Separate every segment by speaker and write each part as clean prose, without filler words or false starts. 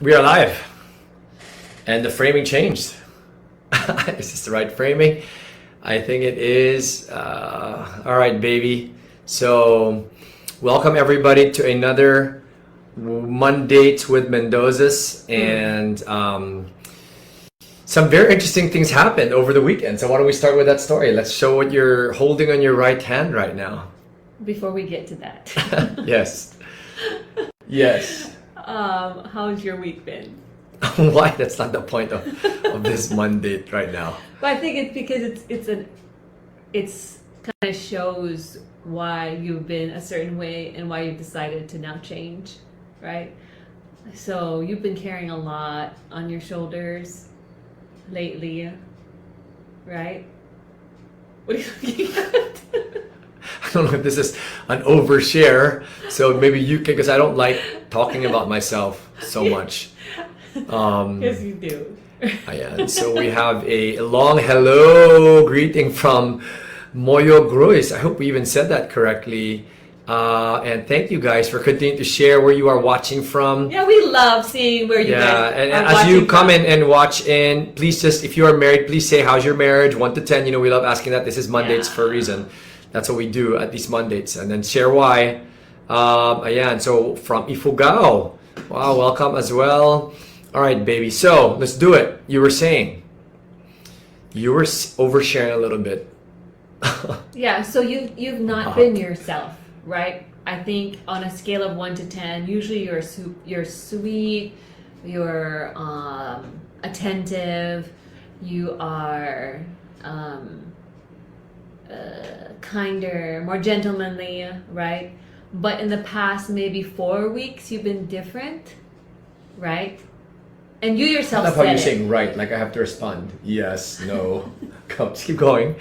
Speaker 1: We are live, and the framing changed. Is this the right framing? I think it is. All right, baby. So, welcome everybody to another Mondays with Mendoza's, and some very interesting things happened over the weekend. So why don't we start with that story? Let's show what you're holding on your right hand right now.
Speaker 2: Before we get to that.
Speaker 1: Yes. Yes.
Speaker 2: How's your week been?
Speaker 1: Why? That's not the point of this Monday right now.
Speaker 2: But I think it's because it's kind of shows why you've been a certain way and why you've decided to now change, right? So you've been carrying a lot on your shoulders lately, right? What are you looking at?
Speaker 1: I don't know if this is an overshare, so maybe you can, because I don't like talking about myself so much.
Speaker 2: Yes, you do.
Speaker 1: Yeah, so we have a long hello greeting from Moyo Gruis. I hope we even said that correctly. And thank you guys for continuing to share where you are watching from.
Speaker 2: Yeah, we love seeing where you guys
Speaker 1: and
Speaker 2: are
Speaker 1: as you
Speaker 2: watching
Speaker 1: come
Speaker 2: from.
Speaker 1: in and watch in, please just, if you are married, please say, how's your marriage? 1 to 10. You know, we love asking that. This is Mondays for a reason. That's what we do at these Mondays. And then share why. And so from Ifugao. Wow, welcome as well. All right, baby. So let's do it. You were saying you were oversharing a little bit.
Speaker 2: Yeah, so you've not been yourself, right? I think on a scale of 1 to 10, usually you're sweet, you're attentive, you are kinder, more gentlemanly, right? But in the past maybe 4 weeks, you've been different, right? And you yourself
Speaker 1: That's
Speaker 2: said
Speaker 1: how you're
Speaker 2: it.
Speaker 1: saying right, like I have to respond. Yes, no. Come, just keep going.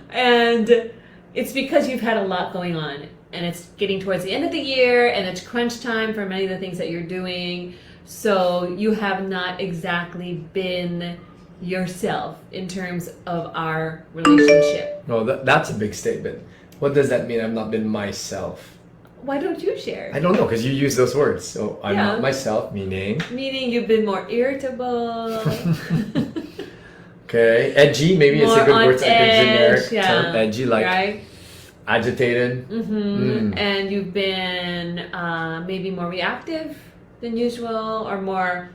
Speaker 2: And it's because you've had a lot going on, and it's getting towards the end of the year, and it's crunch time for many of the things that you're doing. So you have not exactly been yourself in terms of our relationship.
Speaker 1: No, that's a big statement. What does that mean? I've not been myself.
Speaker 2: Why don't you share?
Speaker 1: I don't know, because you use those words. So I'm
Speaker 2: Yeah.
Speaker 1: not myself, meaning.
Speaker 2: Meaning you've been more irritable.
Speaker 1: Okay, edgy, maybe it's a
Speaker 2: More
Speaker 1: good
Speaker 2: on
Speaker 1: word, like a generic
Speaker 2: edge, yeah,
Speaker 1: term. Edgy, like
Speaker 2: right?
Speaker 1: agitated.
Speaker 2: And you've been maybe more reactive than usual, or more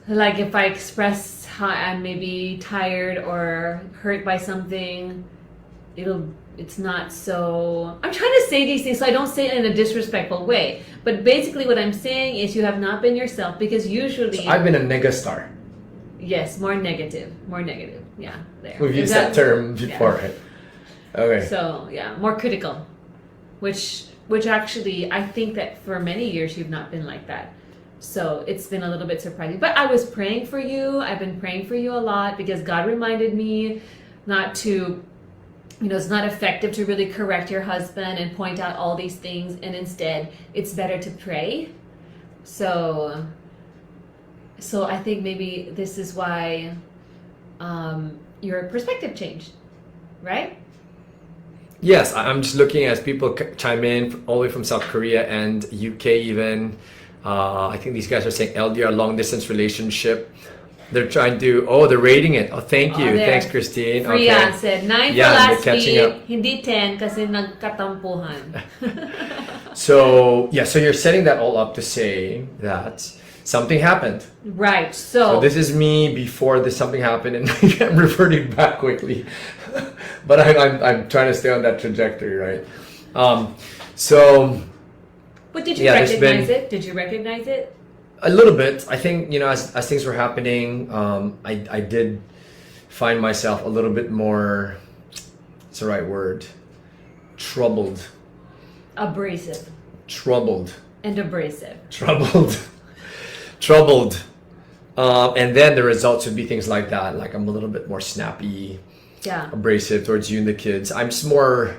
Speaker 2: like if I express how I'm maybe tired or hurt by something, it's not so. I'm trying to say these things so I don't say it in a disrespectful way, but basically what I'm saying is you have not been yourself, because usually
Speaker 1: So I've been a negastar.
Speaker 2: yes, more negative, yeah, there.
Speaker 1: We've used
Speaker 2: Is
Speaker 1: that term
Speaker 2: yeah.
Speaker 1: before, right? Okay.
Speaker 2: So yeah, more critical, which actually I think that for many years you've not been like that. So it's been a little bit surprising. But I was praying for you. I've been praying for you a lot, because God reminded me not to, it's not effective to really correct your husband and point out all these things, and instead it's better to pray. So I think maybe this is why your perspective changed, right?
Speaker 1: Yes, I'm just looking as people chime in all the way from South Korea and UK even. I think these guys are saying LDR, long distance relationship. They're trying to, they're rating it. Oh, thank you.
Speaker 2: there.
Speaker 1: Thanks, Christine.
Speaker 2: Freya said 9 for
Speaker 1: Yeah, they're
Speaker 2: last
Speaker 1: catching
Speaker 2: week,
Speaker 1: up.
Speaker 2: hindi 10 kasi nagkatampuhan.
Speaker 1: So you're setting that all up to say that something happened.
Speaker 2: Right.
Speaker 1: So this is me before this something happened, and I'm reverting back quickly. But I'm trying to stay on that trajectory, right?
Speaker 2: But did you
Speaker 1: yeah, there's
Speaker 2: recognize
Speaker 1: been-
Speaker 2: it? Did you recognize it?
Speaker 1: A little bit. I think, as things were happening, I did find myself a little bit more, what's the right word? Troubled.
Speaker 2: Abrasive.
Speaker 1: Troubled.
Speaker 2: And abrasive.
Speaker 1: Troubled. Troubled. And then the results would be things like that. Like I'm a little bit more snappy,
Speaker 2: Yeah.
Speaker 1: abrasive towards you and the kids. I'm just more,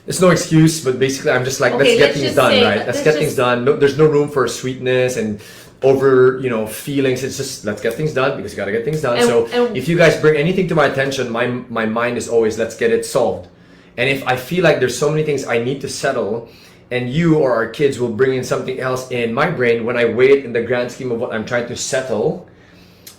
Speaker 1: it's no excuse, but basically I'm just like,
Speaker 2: Okay,
Speaker 1: let's get
Speaker 2: let's
Speaker 1: things
Speaker 2: just
Speaker 1: done,
Speaker 2: say-
Speaker 1: right? Let's
Speaker 2: let's
Speaker 1: get
Speaker 2: just-
Speaker 1: things done. No, there's no room for sweetness and over, feelings. It's just, let's get things done because you gotta get things done.
Speaker 2: And-
Speaker 1: If you guys bring anything to my attention, my mind is always, let's get it solved. And if I feel like there's so many things I need to settle and you or our kids will bring in something else in my brain. When I weigh it in the grand scheme of what I'm trying to settle,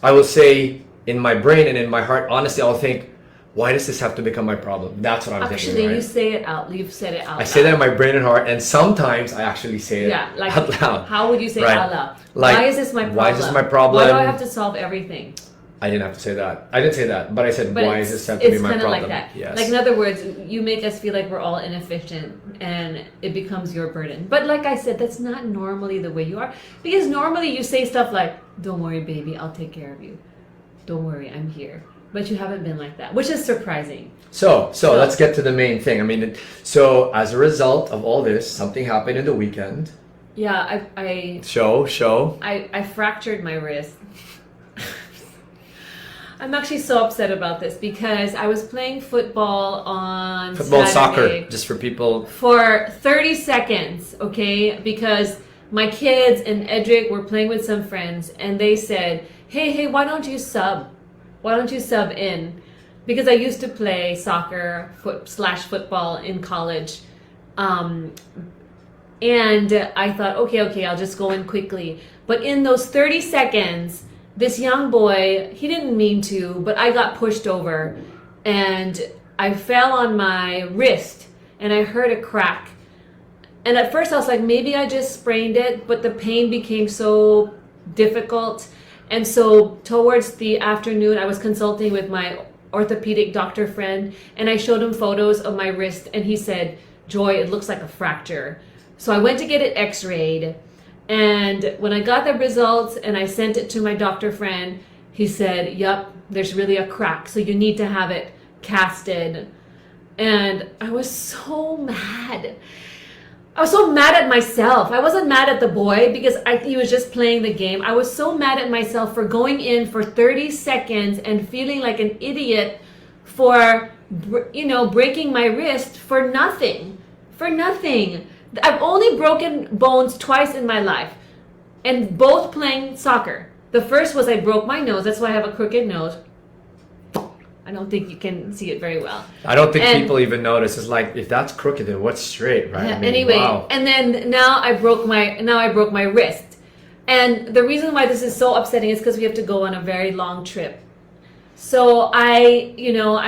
Speaker 1: I will say in my brain and in my heart, honestly, I'll think, why does this have to become my problem? That's what I'm thinking.
Speaker 2: Actually,
Speaker 1: right?
Speaker 2: you say it out. You've said it out loud.
Speaker 1: I say that in my brain and heart, and sometimes I actually say it
Speaker 2: like,
Speaker 1: out loud.
Speaker 2: How would you say it
Speaker 1: Right.
Speaker 2: out loud?
Speaker 1: Like,
Speaker 2: why is this my problem?
Speaker 1: why is this my problem?
Speaker 2: Why do I have to solve everything?
Speaker 1: I didn't have to say that. I didn't say that, but I said,
Speaker 2: But
Speaker 1: why
Speaker 2: it's,
Speaker 1: is this have to be
Speaker 2: it's
Speaker 1: my
Speaker 2: kind of
Speaker 1: problem?
Speaker 2: like that.
Speaker 1: Yes.
Speaker 2: Like, in other words, you make us feel like we're all inefficient and it becomes your burden. But like I said, that's not normally the way you are. Because normally you say stuff like, don't worry, baby, I'll take care of you. Don't worry, I'm here. But you haven't been like that, which is surprising.
Speaker 1: So let's get to the main thing. I mean, so as a result of all this, something happened in the weekend.
Speaker 2: Yeah, I fractured my wrist. I'm actually so upset about this because I was playing football on Saturday,
Speaker 1: soccer, just for people.
Speaker 2: For 30 seconds, okay? Because my kids and Edric were playing with some friends and they said, hey, why don't you sub? Why don't you sub in? Because I used to play soccer /football in college. And I thought, okay, I'll just go in quickly. But in those 30 seconds, this young boy, he didn't mean to, but I got pushed over and I fell on my wrist and I heard a crack. And at first I was like, maybe I just sprained it, but the pain became so difficult. And so towards the afternoon, I was consulting with my orthopedic doctor friend and I showed him photos of my wrist and he said, Joy, it looks like a fracture. So I went to get it x-rayed. And when I got the results and I sent it to my doctor friend, he said, yep, there's really a crack. So you need to have it casted. And I was so mad. I was so mad at myself. I wasn't mad at the boy because he was just playing the game. I was so mad at myself for going in for 30 seconds and feeling like an idiot for, breaking my wrist for nothing. For nothing. I've only broken bones twice in my life, and both playing soccer. The first was I broke my nose. That's why I have a crooked nose. I don't think you can see it very well.
Speaker 1: I don't think people even notice. It's like, if that's crooked, then what's straight, right?
Speaker 2: Yeah, anyway,
Speaker 1: wow.
Speaker 2: And then now I broke my wrist. And the reason why this is so upsetting is because we have to go on a very long trip. So I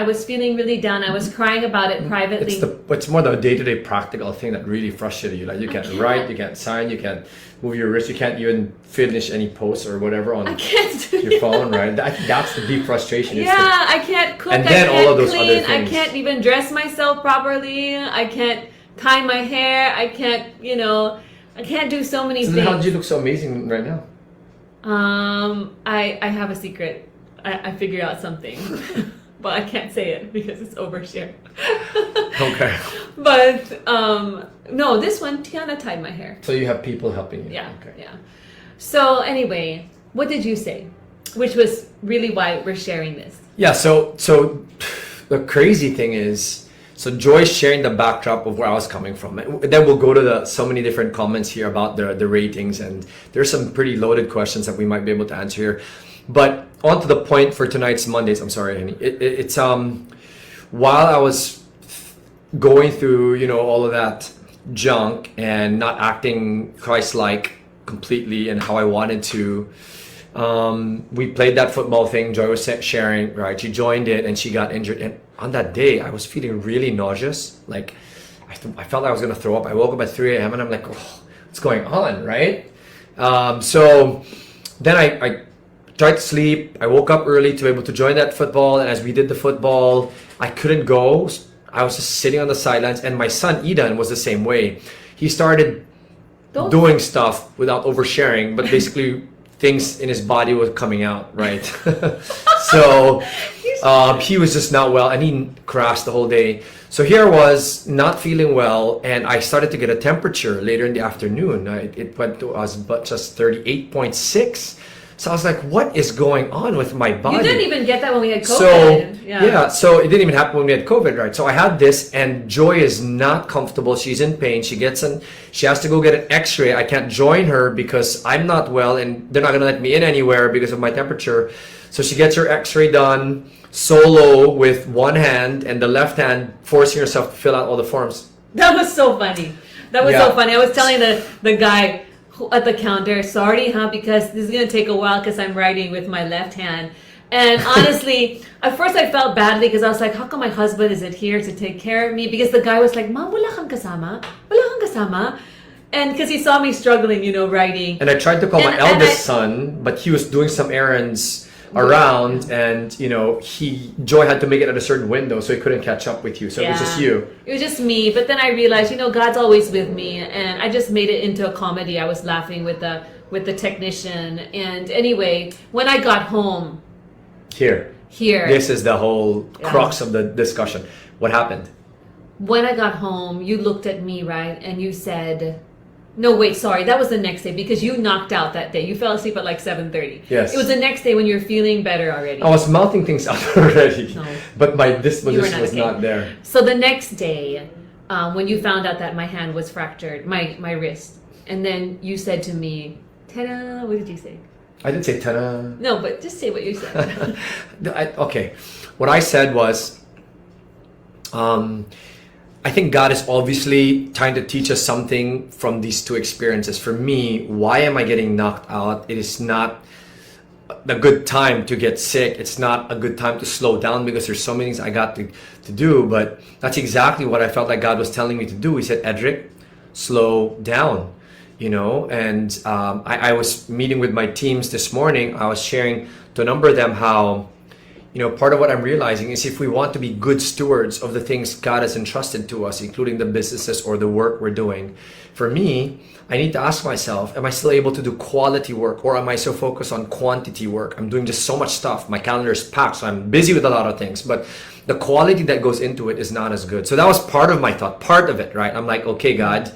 Speaker 2: was feeling really down. I was crying about it privately.
Speaker 1: It's more the day-to-day practical thing that really frustrated you. Like you can't write, you can't sign, you can't move your wrist, you can't even finish any posts or whatever on your phone, right? That's the deep frustration.
Speaker 2: Yeah, I can't cook,
Speaker 1: and then
Speaker 2: I can't
Speaker 1: all of those
Speaker 2: clean,
Speaker 1: other things.
Speaker 2: I can't even dress myself properly, I can't tie my hair, I can't do so many things.
Speaker 1: Then how did you look so amazing right now?
Speaker 2: I have a secret. I figured out something, but I can't say it because it's overshare.
Speaker 1: Okay.
Speaker 2: But no, this one Tiana tied my hair.
Speaker 1: So you have people helping you.
Speaker 2: Yeah.
Speaker 1: Okay.
Speaker 2: Yeah. So anyway, what did you say? Which was really why we're sharing this.
Speaker 1: Yeah. So the crazy thing is, so Joy's sharing the backdrop of where I was coming from. And then we'll go to so many different comments here about the ratings, and there's some pretty loaded questions that we might be able to answer here. But on to the point for tonight's Mondays. I'm sorry, Henny. It's while I was going through all of that junk and not acting Christ-like completely and how I wanted to. We played that football thing. Joy was sharing, right? She joined it and she got injured. And on that day, I was feeling really nauseous. Like I felt like I was gonna throw up. I woke up at 3 a.m. and I'm like, oh, what's going on, right? So then I tried to sleep. I woke up early to be able to join that football. And as we did the football, I couldn't go. I was just sitting on the sidelines. And my son, Eden, was the same way. He started doing stuff without oversharing, but basically things in his body were coming out, right? So he was just not well and he crashed the whole day. So here I was not feeling well and I started to get a temperature later in the afternoon. It went to just 38.6. So I was like, what is going on with my body?
Speaker 2: You didn't even get that when we had COVID.
Speaker 1: So, so it didn't even happen when we had COVID, right? So I had this and Joy is not comfortable. She's in pain. She has to go get an x-ray. I can't join her because I'm not well and they're not going to let me in anywhere because of my temperature. So she gets her x-ray done solo with one hand and the left hand forcing herself to fill out all the forms.
Speaker 2: That was so funny. That was
Speaker 1: Yeah.
Speaker 2: so funny. I was telling the guy at the counter, sorry, because this is gonna take a while because I'm writing with my left hand. And honestly, at first I felt badly because I was like, how come my husband isn't here to take care of me? Because the guy was like, Mom, wala kang kasama? Wala kang kasama? And because he saw me struggling, writing.
Speaker 1: And I tried to call my
Speaker 2: And
Speaker 1: eldest son, but he was doing some errands around, and Joy had to make it at a certain window, so he couldn't catch up with you. So it was just you.
Speaker 2: It was just me. But then I realized, God's always with me, and I just made it into a comedy. I was laughing with the technician. And anyway, when I got home,
Speaker 1: Here. This is the whole crux of the discussion. What happened?
Speaker 2: When I got home, you looked at me, right, and you said, no, wait, sorry, that was the next day because you knocked out that day. You fell asleep at like 7:30.
Speaker 1: Yes.
Speaker 2: It was the next day when you were feeling better already.
Speaker 1: I was mouthing things out already,
Speaker 2: No.
Speaker 1: but my disposition was
Speaker 2: okay.
Speaker 1: not there.
Speaker 2: So the next day, when you found out that my hand was fractured, my wrist, and then you said to me, ta-da, what did you say?
Speaker 1: I didn't say ta-da.
Speaker 2: No, but just say what you said.
Speaker 1: Okay. What I said was, I think God is obviously trying to teach us something from these two experiences. For me, why am I getting knocked out? It is not a good time to get sick. It's not a good time to slow down because there's so many things I got to do. But that's exactly what I felt like God was telling me to do. He said, Edric, slow down. And I was meeting with my teams this morning. I was sharing to a number of them how, part of what I'm realizing is if we want to be good stewards of the things God has entrusted to us, including the businesses or the work we're doing, for me, I need to ask myself, am I still able to do quality work, or am I so focused on quantity work? I'm doing just so much stuff. My calendar is packed, so I'm busy with a lot of things, but the quality that goes into it is not as good. So that was part of my thought, part of it, right? I'm like, okay, God,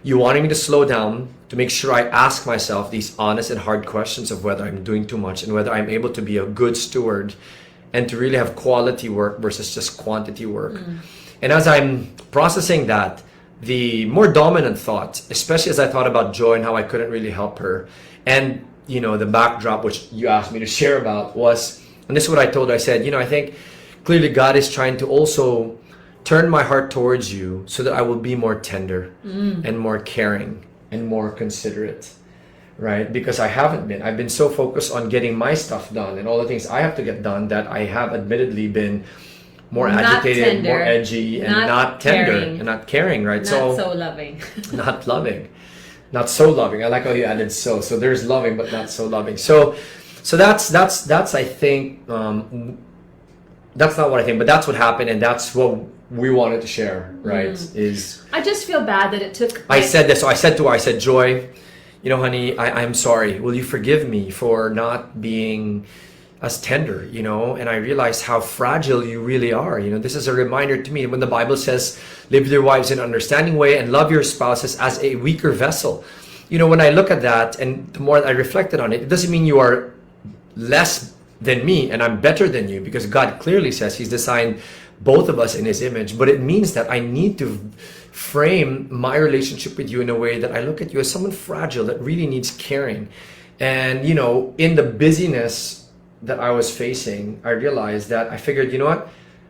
Speaker 1: you wanted me to slow down to make sure I ask myself these honest and hard questions of whether I'm doing too much and whether I'm able to be a good steward and to really have quality work versus just quantity work. And as I'm processing that, the more dominant thought, especially as I thought about Joy and how I couldn't really help her, and the backdrop which you asked me to share about was, and this is what I told her, I said, I think clearly God is trying to also turn my heart towards you so that I will be more tender and more caring and more considerate, right? Because I haven't been. I've been so focused on getting my stuff done and all the things I have to get done that I have admittedly been more agitated, more edgy, and not tender and not caring, right?
Speaker 2: Not so loving.
Speaker 1: Not loving. Not so loving. I like how you added so. So there's loving, but not so loving. So that's I think, that's not what I think, but that's what happened, and that's what we wanted to share, right? Is
Speaker 2: I just feel bad that it took.
Speaker 1: I said this. So I said to her, I said, Joy, honey, I'm sorry. Will you forgive me for not being as tender, And I realized how fragile you really are. This is a reminder to me when the Bible says, live with your wives in an understanding way and love your spouses as a weaker vessel. When I look at that and the more I reflected on it, it doesn't mean you are less than me and I'm better than you, because God clearly says He's designed both of us in His image. But it means that I need to frame my relationship with you in a way that I look at you as someone fragile that really needs caring. And in the busyness that I was facing, I realized that I figured, what,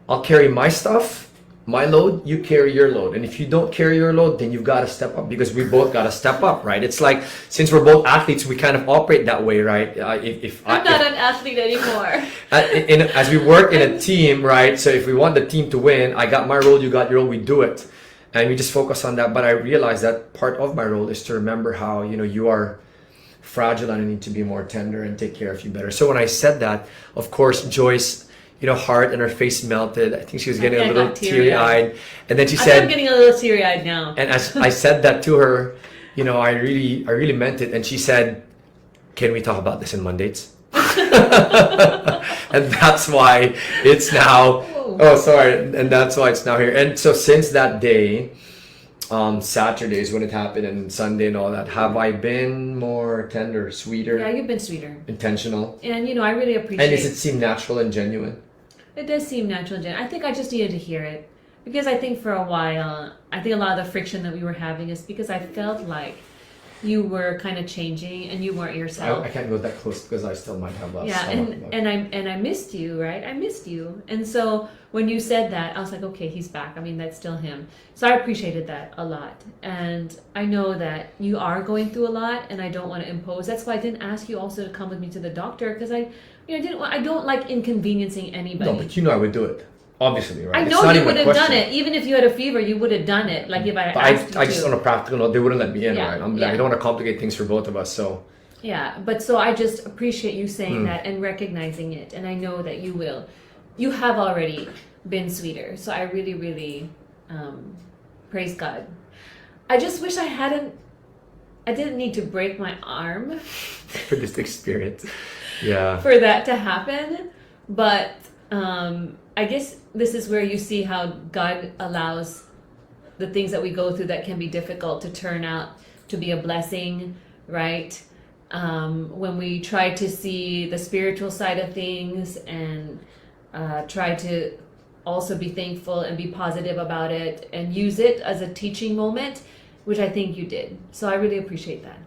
Speaker 1: I'll carry my stuff, my load, you carry your load. And if you don't carry your load, then you've got to step up, because we both got to step up, right? It's like, since we're both athletes, we kind of operate that way, right?
Speaker 2: I'm not an athlete anymore.
Speaker 1: As we work in a team, right? So if we want the team to win, I got my role, you got your role, we do it. And we just focus on that. But I realized that part of my role is to remember how, you are fragile and I need to be more tender and take care of you better. So when I said that, of course, Joyce, heart and her face melted. I think she was getting a little teary-eyed. And then she said,
Speaker 2: I'm getting a little teary-eyed now.
Speaker 1: And as I said that to her, I really meant it. And she said, can we talk about this in Mondays? And that's why it's now, and that's why it's now here. And so since that day, Saturdays when it happened and Sunday and all that, have I been more tender, sweeter?
Speaker 2: Yeah, you've been sweeter.
Speaker 1: Intentional.
Speaker 2: And I really appreciate it.
Speaker 1: And does it seem natural and genuine?
Speaker 2: It does seem natural and genuine. I think I just needed to hear it. Because I think for a while, I think a lot of the friction that we were having is because I felt like you were kind of changing and you weren't yourself.
Speaker 1: I can't go that close because I still might have
Speaker 2: Yeah, and I missed you, right? I missed you. And so when you said that, I was like, okay, he's back. I mean, that's still him. So I appreciated that a lot. And I know that you are going through a lot, and I don't want to impose. That's why I didn't ask you also to come with me to the doctor, because I don't like inconveniencing anybody.
Speaker 1: No, but I would do it. Obviously, right?
Speaker 2: I know you would have done it. Even if you had a fever, you would have done it. Like if I asked you
Speaker 1: I just
Speaker 2: to.
Speaker 1: on a practical note, they wouldn't let me in,
Speaker 2: Yeah,
Speaker 1: right? I
Speaker 2: yeah.
Speaker 1: don't want to complicate things for both of us, so.
Speaker 2: Yeah, but so I just appreciate you saying that and recognizing it, and I know that you will. You have already been sweeter, so I really, really praise God. I just wish I didn't need to break my arm
Speaker 1: For this experience. Yeah.
Speaker 2: for that to happen, but I guess this is where you see how God allows the things that we go through that can be difficult to turn out to be a blessing, right? When we try to see the spiritual side of things and try to also be thankful and be positive about it and use it as a teaching moment, which I think you did. So I really appreciate that.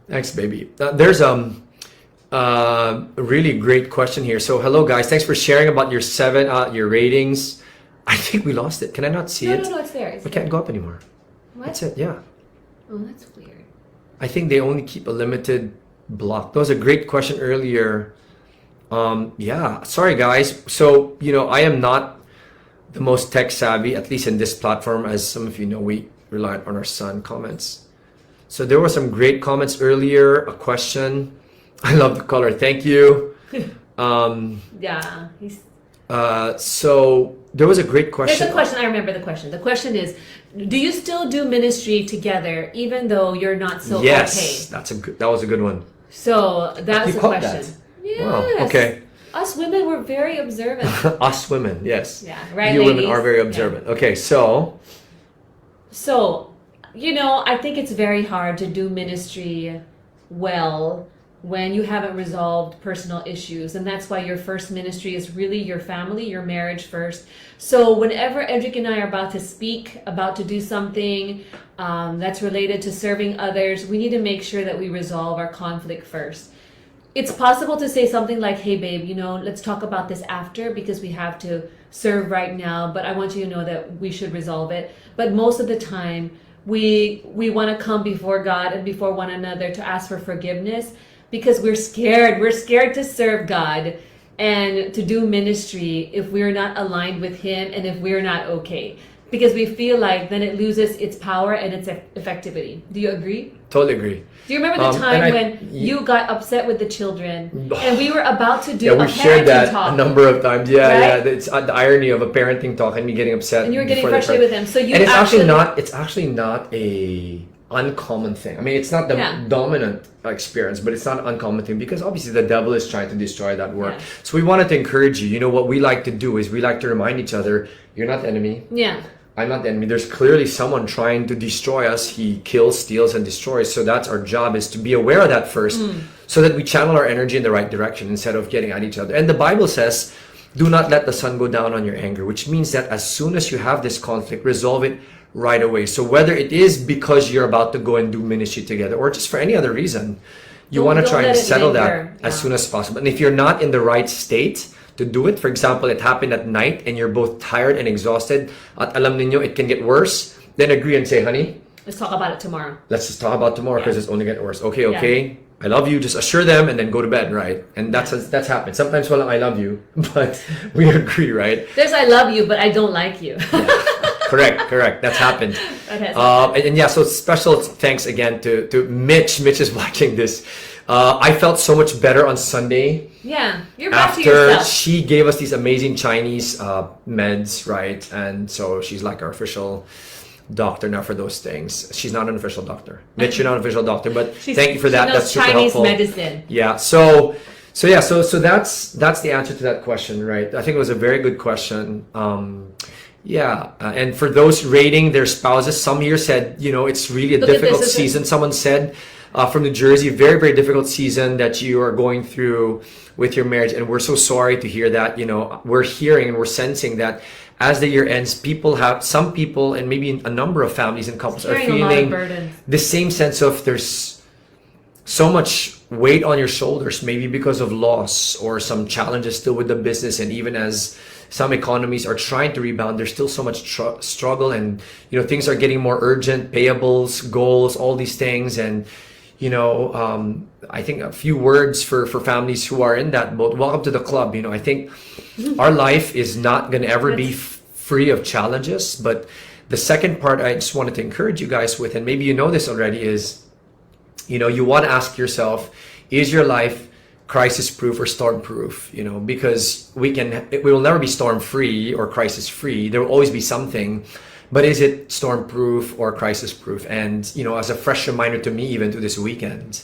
Speaker 1: Thanks, baby. There's a really great question here. So hello guys, thanks for sharing about your ratings. I think we lost it. Can I not see it?
Speaker 2: No, it's there.
Speaker 1: We can't go up anymore.
Speaker 2: What?
Speaker 1: That's it, yeah.
Speaker 2: Oh, that's weird.
Speaker 1: I think they only keep a limited block. That was a great question earlier. Yeah, sorry guys. So, I am not the most tech savvy, at least in this platform. As some of you know, we rely on our son comments. So there were some great comments earlier, a question. I love the color, thank you.
Speaker 2: Yeah.
Speaker 1: So there was a great question.
Speaker 2: There's a question, I remember the question. The question is, do you still do ministry together even though you're not so
Speaker 1: Yes,
Speaker 2: okay?
Speaker 1: that was a good one.
Speaker 2: So that's
Speaker 1: You
Speaker 2: the
Speaker 1: caught
Speaker 2: question.
Speaker 1: that?
Speaker 2: Yes.
Speaker 1: Wow, okay.
Speaker 2: Us women were very observant.
Speaker 1: Us women, yes.
Speaker 2: Yeah, right,
Speaker 1: You women
Speaker 2: ladies?
Speaker 1: are very observant.
Speaker 2: Yeah.
Speaker 1: Okay, so
Speaker 2: I think it's very hard to do ministry well when you haven't resolved personal issues, and that's why your first ministry is really your family, your marriage first. So whenever Edric and I are about to speak, about to do something that's related to serving others, we need to make sure that we resolve our conflict first. It's possible to say something like, hey babe, let's talk about this after because we have to serve right now, but I want you to know that we should resolve it. But most of the time we want to come before God and before one another to ask for forgiveness because we're scared. We're scared to serve God and to do ministry if we're not aligned with Him and if we're not okay. Because we feel like then it loses its power and its effectivity. Do you agree?
Speaker 1: totally agree.
Speaker 2: Do you remember the time when you got upset with the children and we were about to do a
Speaker 1: we've shared that
Speaker 2: parenting talk?
Speaker 1: a number of times. Yeah,
Speaker 2: Right?
Speaker 1: yeah. It's the irony of a parenting talk and me getting upset.
Speaker 2: And you were getting
Speaker 1: before the
Speaker 2: frustrated with him. So you
Speaker 1: and it's
Speaker 2: actually
Speaker 1: actually not a uncommon thing. I mean, it's not the
Speaker 2: Yeah.
Speaker 1: dominant experience, but it's not an uncommon thing because obviously the devil is trying to destroy that work.
Speaker 2: Yeah.
Speaker 1: So we wanted to encourage you. What we like to do is we like to remind each other, you're not the enemy.
Speaker 2: Yeah.
Speaker 1: I'm not the enemy. There's clearly someone trying to destroy us. He kills, steals, and destroys. So that's our job, is to be aware of that first so that we channel our energy in the right direction instead of getting at each other. And the Bible says, do not let the sun go down on your anger, which means that as soon as you have this conflict, resolve it right away. So whether it is because you're about to go and do ministry together or just for any other reason, you want to
Speaker 2: Don't
Speaker 1: try
Speaker 2: let
Speaker 1: and
Speaker 2: it
Speaker 1: settle
Speaker 2: linger.
Speaker 1: that as soon as possible. And if you're not in the right state to do it, for example, it happened at night and you're both tired and exhausted, at alam ninyo it can get worse, then agree and say, honey,
Speaker 2: Let's talk about it tomorrow.
Speaker 1: let's just talk about tomorrow because
Speaker 2: Yeah.
Speaker 1: it's only getting worse. Okay, I love you. Just assure them and then go to bed, right? And that's happened. Sometimes walang I love you, but we agree, right?
Speaker 2: There's I love you, but I don't like you.
Speaker 1: Correct. That's happened.
Speaker 2: That has
Speaker 1: And yeah, so special thanks again to Mitch. Mitch is watching this. I felt so much better on Sunday
Speaker 2: Yeah. You're back to
Speaker 1: after
Speaker 2: yourself.
Speaker 1: she gave us these amazing Chinese meds, right? And so she's like our official doctor now for those things. She's not an official doctor. Mitch, you're not an official doctor, but thank you for that.
Speaker 2: She knows
Speaker 1: That's super
Speaker 2: Chinese
Speaker 1: helpful.
Speaker 2: medicine.
Speaker 1: Yeah. So that's the answer to that question, right? I think it was a very good question. And for those rating their spouses, some here said, it's really a
Speaker 2: Look at
Speaker 1: difficult
Speaker 2: this, isn't it?
Speaker 1: season. Someone said from New Jersey. Very, very difficult season that you are going through with your marriage, and we're so sorry to hear that. You know, we're hearing and we're sensing that as the year ends, some people, and maybe a number of families and couples are feeling the same sense of there's so much weight on your shoulders, maybe because of loss or some challenges still with the business, and even as some economies are trying to rebound, there's still so much struggle, and you know, things are getting more urgent, payables, goals, all these things. And you know, I think a few words for families who are in that boat. Welcome to the club. You know, I think our life is not going to ever be free of challenges, but the second part I just wanted to encourage you guys with, and maybe you know this already, is, you know, you want to ask yourself, is your life crisis proof or storm proof? You know, because we will never be storm free or crisis free. There will always be something, but is it storm proof or crisis proof? And you know, as a fresh reminder to me, even to this weekend,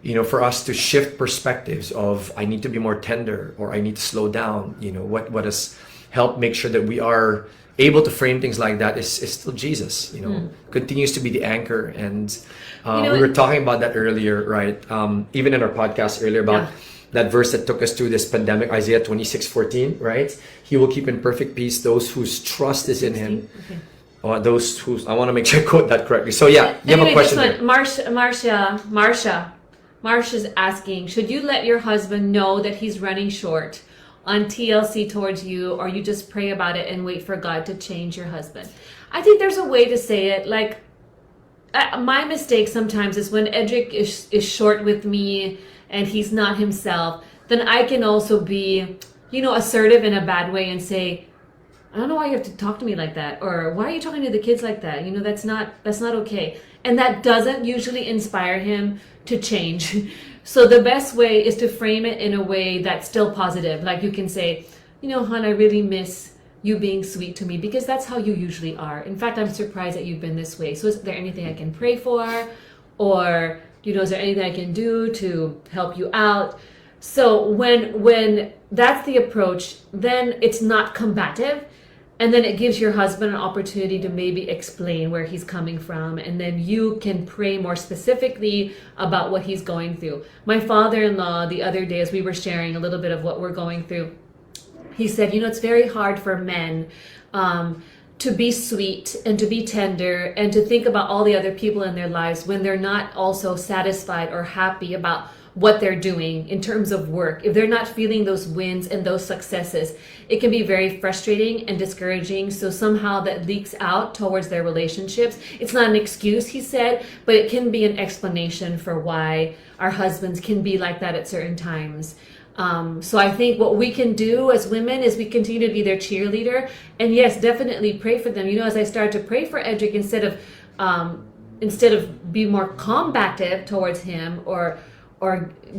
Speaker 1: you know, for us to shift perspectives of, I need to be more tender, or I need to slow down. You know, what has helped make sure that we are able to frame things like that is still Jesus. You know, continues to be the anchor. And we were talking about that earlier, right? Even in our podcast earlier about that verse that took us through this pandemic, Isaiah 26:14, right? He will keep in perfect peace those whose trust is in him. Okay. Those whose, I want to make sure I quote that correctly. So yeah, you have a question here.
Speaker 2: Marsha's asking, should you let your husband know that he's running short on TLC towards you, or you just pray about it and wait for God to change your husband? I think there's a way to say it. Like, my mistake sometimes is when Edric is short with me and he's not himself, then I can also be, you know, assertive in a bad way and say, I don't know why you have to talk to me like that, or why are you talking to the kids like that? You know, that's not okay. And that doesn't usually inspire him to change. So the best way is to frame it in a way that's still positive. Like you can say, you know, hon, I really miss you being sweet to me, because that's how you usually are. In fact, I'm surprised that you've been this way. So is there anything I can pray for? Or, you know, is there anything I can do to help you out? So when that's the approach, then it's not combative. And then it gives your husband an opportunity to maybe explain where he's coming from. And then you can pray more specifically about what he's going through. My father-in-law, the other day, as we were sharing a little bit of what we're going through, he said, you know, it's very hard for men to be sweet and to be tender and to think about all the other people in their lives when they're not also satisfied or happy about what they're doing in terms of work. If they're not feeling those wins and those successes, it can be very frustrating and discouraging. So somehow that leaks out towards their relationships. It's not an excuse, he said, but it can be an explanation for why our husbands can be like that at certain times. So I think what we can do as women is we continue to be their cheerleader, and yes, definitely pray for them. You know, as I started to pray for Edric, instead of be more combative towards him or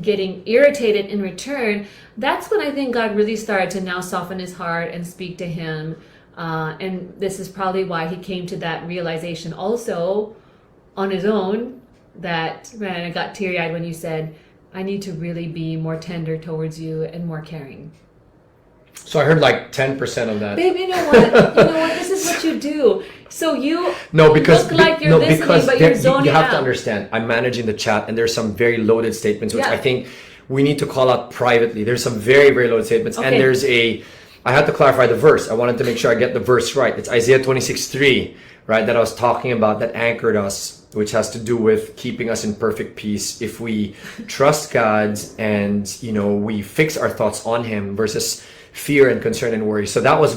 Speaker 2: getting irritated in return, that's when I think God really started to now soften his heart and speak to him. And this is probably why he came to that realization also on his own, that, man, I got teary-eyed when you said, I need to really be more tender towards you and more caring.
Speaker 1: So I heard like 10% of that.
Speaker 2: Babe, you know what? This is what you do. So you look like you're listening, but you're zoning out.
Speaker 1: You have to understand, I'm managing the chat, and there's some very loaded statements, which I think we need to call out privately. There's some very, very loaded statements. Okay. And I had to clarify the verse. I wanted to make sure I get the verse right. It's Isaiah 26:3, right, that I was talking about, that anchored us, which has to do with keeping us in perfect peace if we trust God and, you know, we fix our thoughts on him versus fear and concern and worry. So that was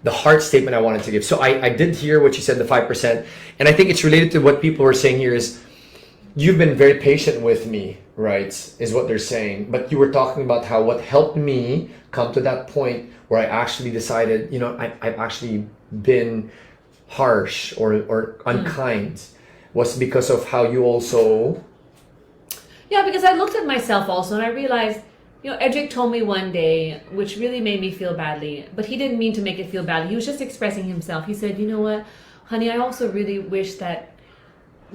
Speaker 1: the heart statement I wanted to give. So I did hear what you said, the 5%. And I think it's related to what people were saying here is, you've been very patient with me, right, is what they're saying. But you were talking about how what helped me come to that point where I actually decided, you know, I've actually been harsh or unkind was because of how you also...
Speaker 2: Yeah, because I looked at myself also and I realized, you know, Edric told me one day, which really made me feel badly, but he didn't mean to make it feel badly. He was just expressing himself. He said, you know what, honey, I also really wish that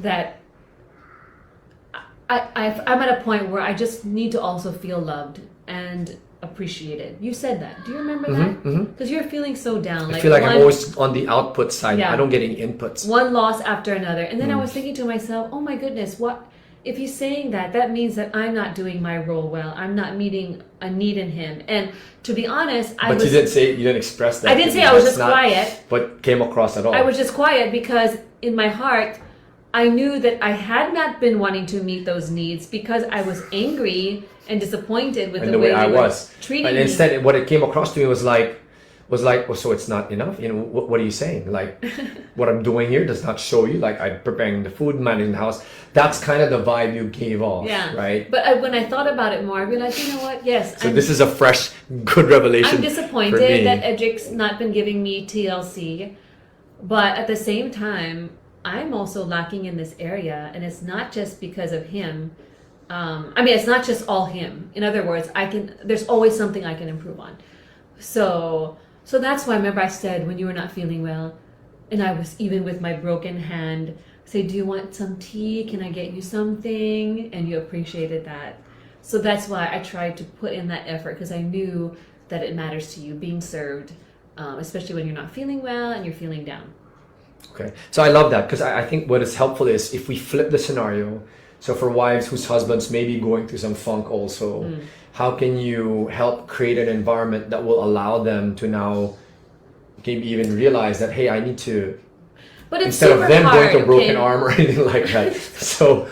Speaker 2: I'm at a point where I just need to also feel loved and appreciated. You said that. Do you remember that? Because you're feeling so down.
Speaker 1: I feel like I'm always on the output side. Yeah. I don't get any inputs.
Speaker 2: One loss after another. And then I was thinking to myself, oh my goodness, what if he's saying that, that means that I'm not doing my role well. I'm not meeting a need in him. And to be honest,
Speaker 1: But you didn't express that.
Speaker 2: I didn't say I was just quiet.
Speaker 1: But came across at all.
Speaker 2: I was just quiet because in my heart, I knew that I had not been wanting to meet those needs because I was angry and disappointed with the way
Speaker 1: I
Speaker 2: they
Speaker 1: was
Speaker 2: were treating
Speaker 1: and
Speaker 2: me.
Speaker 1: instead, what it came across to me was like, well, so it's not enough. What are you saying? Like, what I'm doing here does not show you. Like, I'm preparing the food, managing the house. That's kind of the vibe you gave off, right?
Speaker 2: But when I thought about it more, I realized, you know what? Yes.
Speaker 1: So this is a fresh, good revelation.
Speaker 2: I'm disappointed that Edric's not been giving me TLC, but at the same time, I'm also lacking in this area, and it's not just because of him. It's not just all him. In other words, there's always something I can improve on. So that's why, remember I said when you were not feeling well, and I was even with my broken hand, say, do you want some tea? Can I get you something? And you appreciated that. So that's why I tried to put in that effort, because I knew that it matters to you being served, especially when you're not feeling well and you're feeling down.
Speaker 1: Okay, so I love that, because I think what is helpful is if we flip the scenario. So for wives whose husbands may be going through some funk also, how can you help create an environment that will allow them to now maybe even realize that, hey, I need to,
Speaker 2: but it's
Speaker 1: instead of them
Speaker 2: hard,
Speaker 1: going to a broken arm or anything like that. So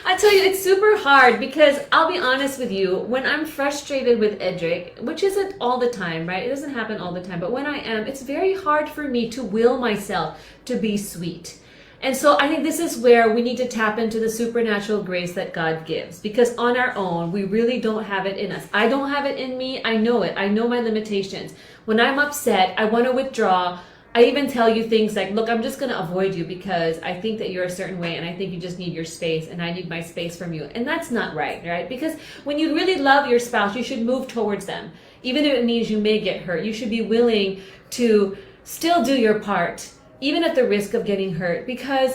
Speaker 2: I tell you, it's super hard, because I'll be honest with you, when I'm frustrated with Edric, which isn't all the time, right? It doesn't happen all the time, but when I am, it's very hard for me to will myself to be sweet. And so I think this is where we need to tap into the supernatural grace that God gives, because on our own, we really don't have it in us. I don't have it in me. I know it. I know my limitations. When I'm upset, I want to withdraw. I even tell you things like, look, I'm just going to avoid you because I think that you're a certain way and I think you just need your space and I need my space from you. And that's not right? Because when you really love your spouse, you should move towards them. Even if it means you may get hurt, you should be willing to still do your part, even at the risk of getting hurt, because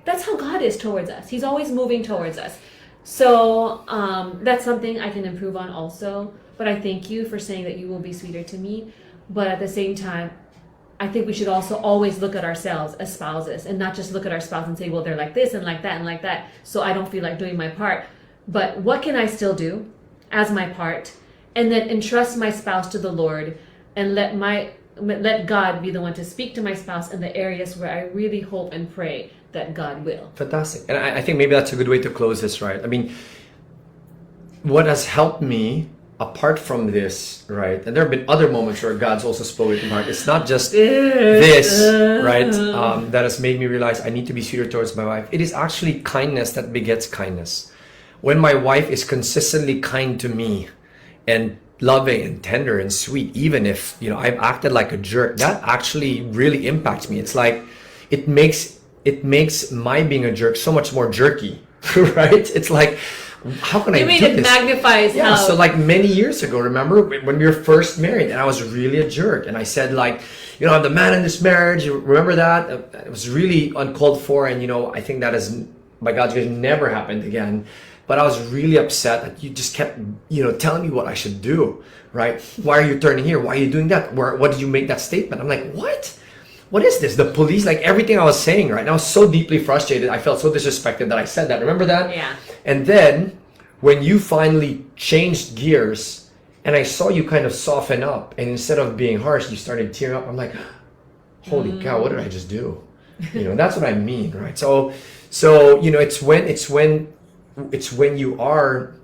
Speaker 2: that's how God is towards us. He's always moving towards us. So that's something I can improve on also. But I thank you for saying that you will be sweeter to me. But at the same time, I think we should also always look at ourselves as spouses and not just look at our spouse and say, well, they're like this and like that and like that, so I don't feel like doing my part. But what can I still do as my part? And then entrust my spouse to the Lord and let God be the one to speak to my spouse in the areas where I really hope and pray that God will.
Speaker 1: Fantastic. And I think maybe that's a good way to close this, right? I mean, what has helped me apart from this, right? And there have been other moments where God's also spoken to my heart. It's not just this, right? That has made me realize I need to be sweeter towards my wife. It is actually kindness that begets kindness. When my wife is consistently kind to me and loving and tender and sweet, even if I've acted like a jerk, that actually really impacts me. It's like it makes my being a jerk so much more jerky, right? It's like, how can I do this?
Speaker 2: You mean it magnifies how?
Speaker 1: So like many years ago, remember when we were first married and I was really a jerk and I said like, I'm the man in this marriage. You remember that? It was really uncalled for, and I think that has, by God's grace, never happened again. But I was really upset that you just kept, telling me what I should do, right? Why are you turning here? Why are you doing that? What did you make that statement? I'm like, what? What is this? The police, like everything I was saying, right? And I was so deeply frustrated. I felt so disrespected that I said that. Remember that?
Speaker 2: Yeah.
Speaker 1: And then when you finally changed gears and I saw you kind of soften up, and instead of being harsh, you started tearing up. I'm like, holy cow, what did I just do? That's what I mean, right? So it's when you are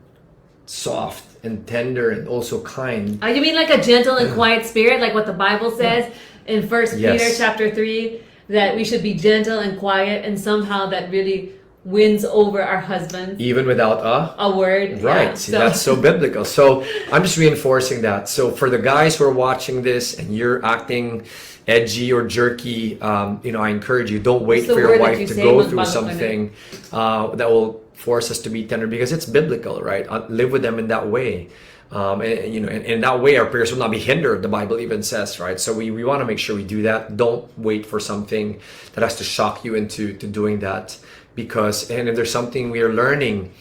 Speaker 1: soft and tender and also kind.
Speaker 2: You mean like a gentle and quiet spirit, like what the Bible says in 1 Peter chapter 3, that we should be gentle and quiet, and somehow that really wins over our husbands.
Speaker 1: Even without
Speaker 2: a word.
Speaker 1: Right.
Speaker 2: Yeah.
Speaker 1: See, that's so biblical. So I'm just reinforcing that. So for the guys who are watching this and you're acting edgy or jerky, I encourage you, don't wait for your wife to go through something that will force us to be tender, because it's biblical, right? Live with them in that way. And in that way, our prayers will not be hindered, the Bible even says, right? So we want to make sure we do that. Don't wait for something that has to shock you into doing that. And if there's something we are learning,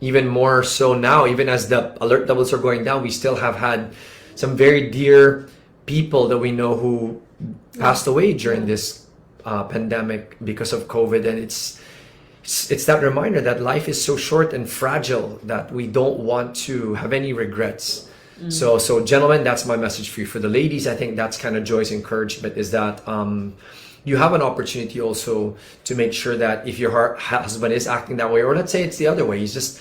Speaker 1: even more so now, even as the alert levels are going down, we still have had some very dear people that we know who passed away during this pandemic because of COVID. And it's that reminder that life is so short and fragile that we don't want to have any regrets. So gentlemen, that's my message for you. For the ladies, I think that's kind of Joy's encouragement, is that you have an opportunity also to make sure that if your husband is acting that way, or let's say it's the other way, he's just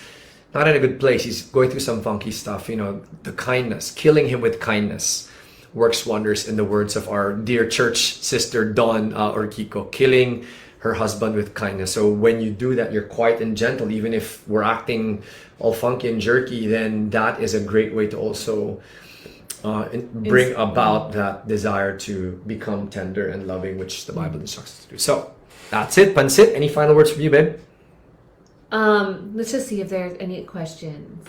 Speaker 1: not in a good place, he's going through some funky stuff, the kindness, killing him with kindness works wonders, in the words of our dear church sister Dawn or Kiko, killing her husband with kindness. So when you do that, you're quiet and gentle, even if we're acting all funky and jerky, then that is a great way to also bring about that desire to become tender and loving, which the Bible instructs us to do. So that's it. Pansit, any final words from you, babe?
Speaker 2: Let's just see if there's any questions.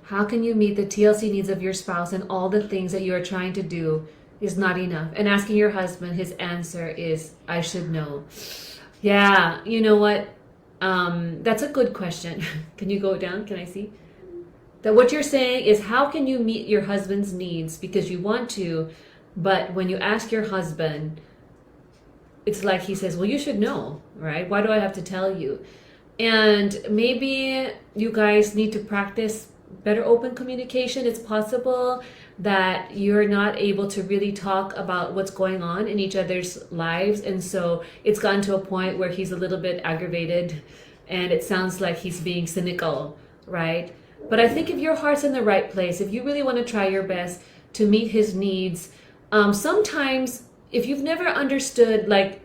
Speaker 2: How can you meet the TLC needs of your spouse, and all the things that you are trying to do is not enough? And asking your husband, his answer is, I should know. Yeah, you know what? That's a good question. Can you go down? Can I see? That what you're saying is, how can you meet your husband's needs because you want to, but when you ask your husband, it's like he says, well, you should know, right? Why do I have to tell you? And maybe you guys need to practice better open communication. It's possible that you're not able to really talk about what's going on in each other's lives, and so it's gotten to a point where he's a little bit aggravated and it sounds like he's being cynical, right? But I think if your heart's in the right place, if you really want to try your best to meet his needs, sometimes if you've never understood like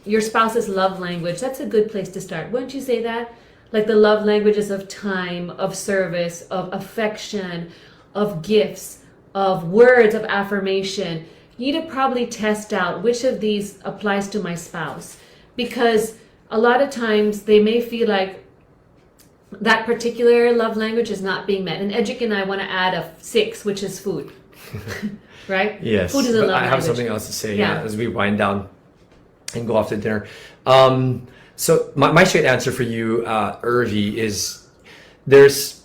Speaker 2: your spouse's love language, that's a good place to start. Wouldn't you say that? Like the love languages of time, of service, of affection, of gifts, of words of affirmation. You need to probably test out which of these applies to my spouse, because a lot of times they may feel like that particular love language is not being met. And Edric and I want to add a 6, which is food. Right?
Speaker 1: Yes.
Speaker 2: Food is a love language.
Speaker 1: I have something else to say as we wind down and go off to dinner. So my straight answer for you, Irvi, is it's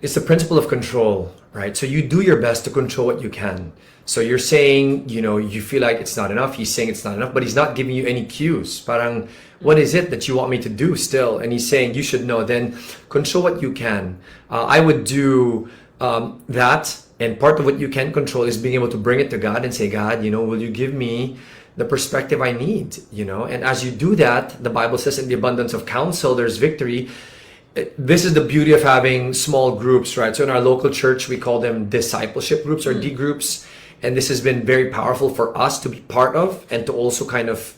Speaker 1: the principle of control, right? So you do your best to control what you can. So you're saying, you feel like it's not enough. He's saying it's not enough, but he's not giving you any cues. Parang, what is it that you want me to do still? And he's saying, you should know. Then control what you can. I would do that. And part of what you can control is being able to bring it to God and say, God, will you give me the perspective I need? And as you do that, the Bible says in the abundance of counsel, there's victory. This is the beauty of having small groups, right? So in our local church, we call them discipleship groups or D groups. And this has been very powerful for us to be part of and to also kind of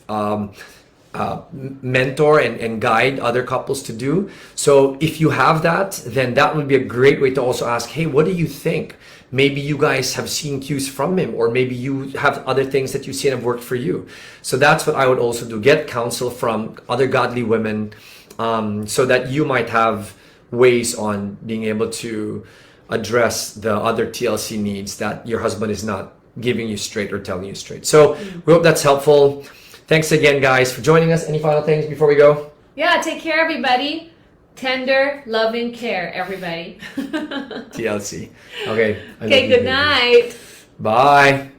Speaker 1: mentor and guide other couples to do. So if you have that, then that would be a great way to also ask, hey, what do you think? Maybe you guys have seen cues from him, or maybe you have other things that you've seen have worked for you. So that's what I would also do. Get counsel from other godly women, so that you might have ways on being able to address the other TLC needs that your husband is not giving you straight or telling you straight. So we hope that's helpful. Thanks again, guys, for joining us. Any final things before we go?
Speaker 2: Yeah, take care, everybody. Tender, loving care, everybody.
Speaker 1: TLC. Okay.
Speaker 2: Okay, good night.
Speaker 1: Bye.